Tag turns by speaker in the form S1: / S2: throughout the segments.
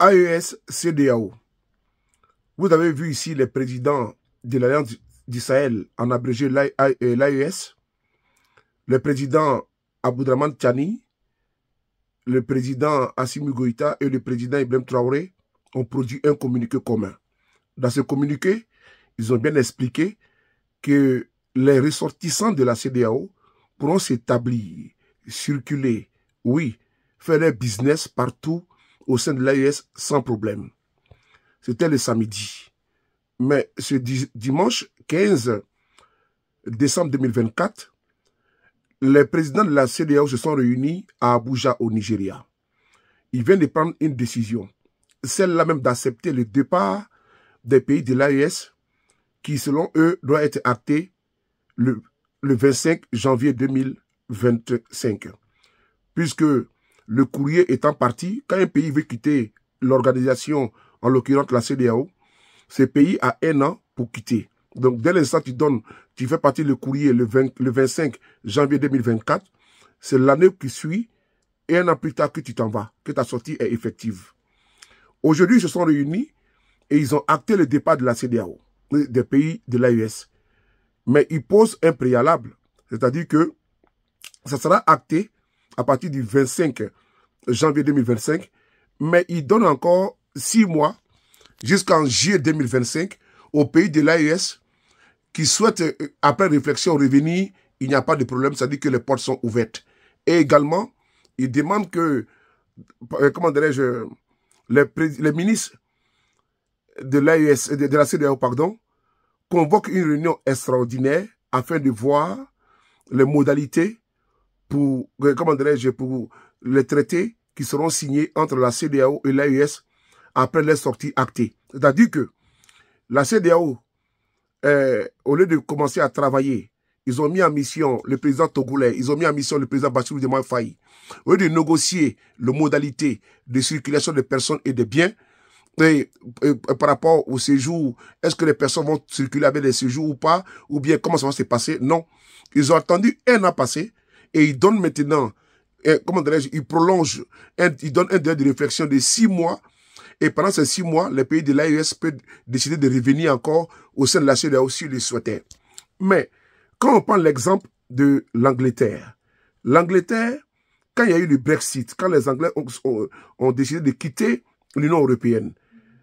S1: AES, CEDEAO. Vous avez vu ici les présidents de l'Alliance du Sahel, en abrégé l'AES, le président Aboudraman Tchani, le président Assimi Goïta et le président Ibrahim Traoré ont produit un communiqué commun. Dans ce communiqué, ils ont bien expliqué que les ressortissants de la CEDEAO pourront s'établir, circuler, oui, faire leur business partout au sein de l'AES sans problème. C'était le samedi. Mais ce dimanche 15 décembre 2024, les présidents de la CEDEAO se sont réunis à Abuja au Nigeria. Ils viennent de prendre une décision, celle-là même d'accepter le départ des pays de l'AES qui, selon eux, doit être acté le 25 janvier 2025. Puisque le courrier étant parti, quand un pays veut quitter l'organisation, en l'occurrence la CEDEAO, ce pays a 1 an pour quitter. Donc, dès l'instant tu fais partie le courrier le 25 janvier 2024, c'est l'année qui suit, et 1 an plus tard que tu t'en vas, que ta sortie est effective. Aujourd'hui, ils se sont réunis et ils ont acté le départ de la CEDEAO, des pays de l'AES. Mais ils posent un préalable, c'est-à-dire que ça sera acté à partir du 25 janvier 2025, mais ils donnent encore 6 mois jusqu'en juillet 2025 aux pays de l'AES qui souhaitent, après réflexion, revenir. Il n'y a pas de problème, c'est-à-dire que les portes sont ouvertes. Et également, ils demandent que, comment dirais-je, les ministres de l'AES, de la CEDEAO, pardon, convoquent une réunion extraordinaire afin de voir les modalités pour, comment dirais-je, pour les traités qui seront signés entre la CEDEAO et l'AES après leur sortie actée. C'est-à-dire que la CEDEAO, au lieu de commencer à travailler, ils ont mis en mission le président togolais, ils ont mis en mission le président Bassirou Diomaye Faye. Au lieu de négocier les modalités de circulation des personnes et des biens, et par rapport au séjour, est-ce que les personnes vont circuler avec des séjours ou pas, ou bien comment ça va se passer? Non. Ils ont attendu 1 an passé et ils donnent maintenant, comment dirais-je, ils prolongent, ils donnent un délai de réflexion de 6 mois. Et pendant ces 6 mois, les pays de l'AES peuvent décider de revenir encore au sein de la CEDEAO s'ils le souhaitaient. Mais quand on prend l'exemple de l'Angleterre, quand il y a eu le Brexit, quand les Anglais ont décidé de quitter l'Union européenne,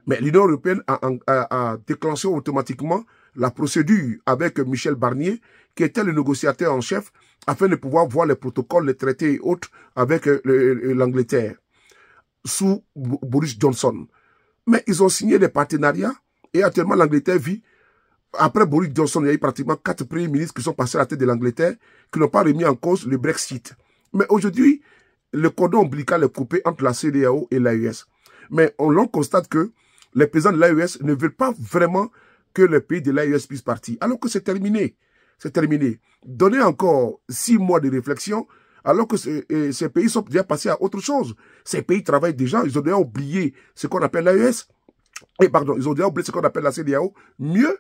S1: mais l'Union européenne a déclenché automatiquement la procédure avec Michel Barnier, qui était le négociateur en chef, afin de pouvoir voir les protocoles, les traités et autres avec l'Angleterre, sous Boris Johnson. Mais ils ont signé des partenariats, et actuellement l'Angleterre vit, après Boris Johnson, il y a eu pratiquement 4 premiers ministres qui sont passés à la tête de l'Angleterre, qui n'ont pas remis en cause le Brexit. Mais aujourd'hui, le cordon ombilical est coupé entre la CEDEAO et l'AES. Mais on constate que les présidents de l'AES ne veulent pas vraiment que les pays de l'AES puissent partir. Alors que c'est terminé. C'est terminé. Donnez encore 6 mois de réflexion, alors que ces pays sont déjà passés à autre chose. Ces pays travaillent déjà, ils ont déjà oublié ce qu'on appelle l'AES. Et pardon, ils ont déjà oublié ce qu'on appelle la CEDEAO. Mieux,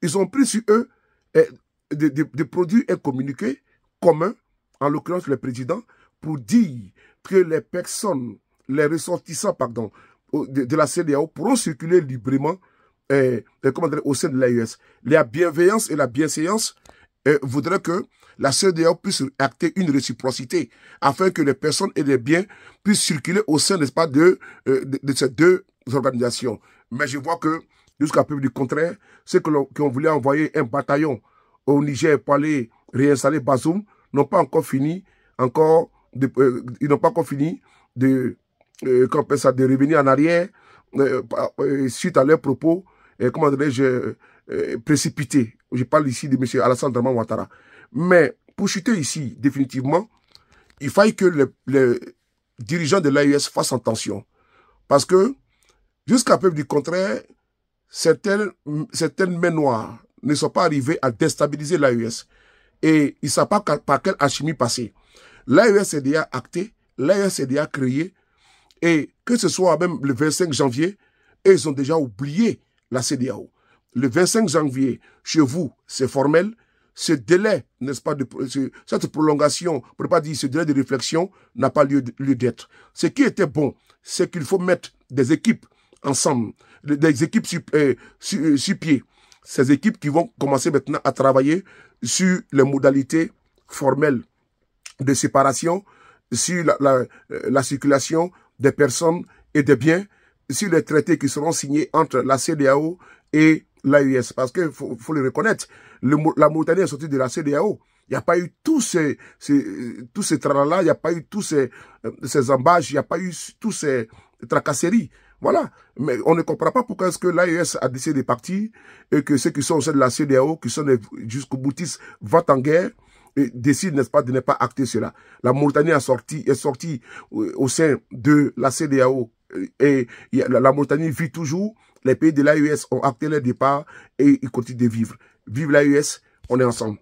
S1: ils ont pris sur eux de produire un communiqué commun, en l'occurrence le président, pour dire que les personnes, les ressortissants, pardon, de la CEDEAO pourront circuler librement au sein de l'AES. La bienveillance et la bienséance voudraient que la CEDEAO puisse acter une réciprocité afin que les personnes et les biens puissent circuler au sein, n'est-ce pas, de ces deux organisations. Mais je vois que, jusqu'à preuve du contraire, ceux qui ont voulu envoyer un bataillon au Niger pour aller réinstaller Bazoum n'ont pas encore fini, ils n'ont pas encore fini de revenir en arrière suite à leurs propos, comment dirais-je, précipités. Je parle ici de M. Alassane Draman Ouattara. Mais pour chuter ici, définitivement, il faille que les dirigeants de l'AES fassent attention. Parce que, jusqu'à preuve du contraire, certaines mains noires ne sont pas arrivées à déstabiliser l'AES. Et ils ne savent pas par quelle alchimie passer. L'AES est déjà acté, l'AES est déjà créé, et que ce soit même le 25 janvier, ils ont déjà oublié la CEDEAO. Le 25 janvier, chez vous, c'est formel. ce délai, n'est-ce pas, cette prolongation, pour ne pas dire ce délai de réflexion, n'a pas lieu d'être. Ce qui était bon, c'est qu'il faut mettre des équipes ensemble, des équipes sur pied. Ces équipes qui vont commencer maintenant à travailler sur les modalités formelles de séparation, sur la circulation des personnes et des biens, sur les traités qui seront signés entre la CEDEAO et l'AES. Parce qu'il faut le reconnaître, la Mauritanie est sortie de la CEDEAO. Il n'y a pas eu tous ces tralala, il n'y a pas eu tous ces embâches, il n'y a pas eu tous ces tracasseries. Voilà. Mais on ne comprend pas pourquoi est-ce que l'AES a décidé de partir et que ceux qui sont au sein de la CEDEAO, qui sont jusqu'au boutistes, vont en guerre et décident, n'est-ce pas, de ne pas acter cela. La Mauritanie est sortie au sein de la CEDEAO et la Mauritanie vit toujours. Les pays de l'AES ont acté leur départ et ils continuent de vivre. Vive l'AES, on est ensemble.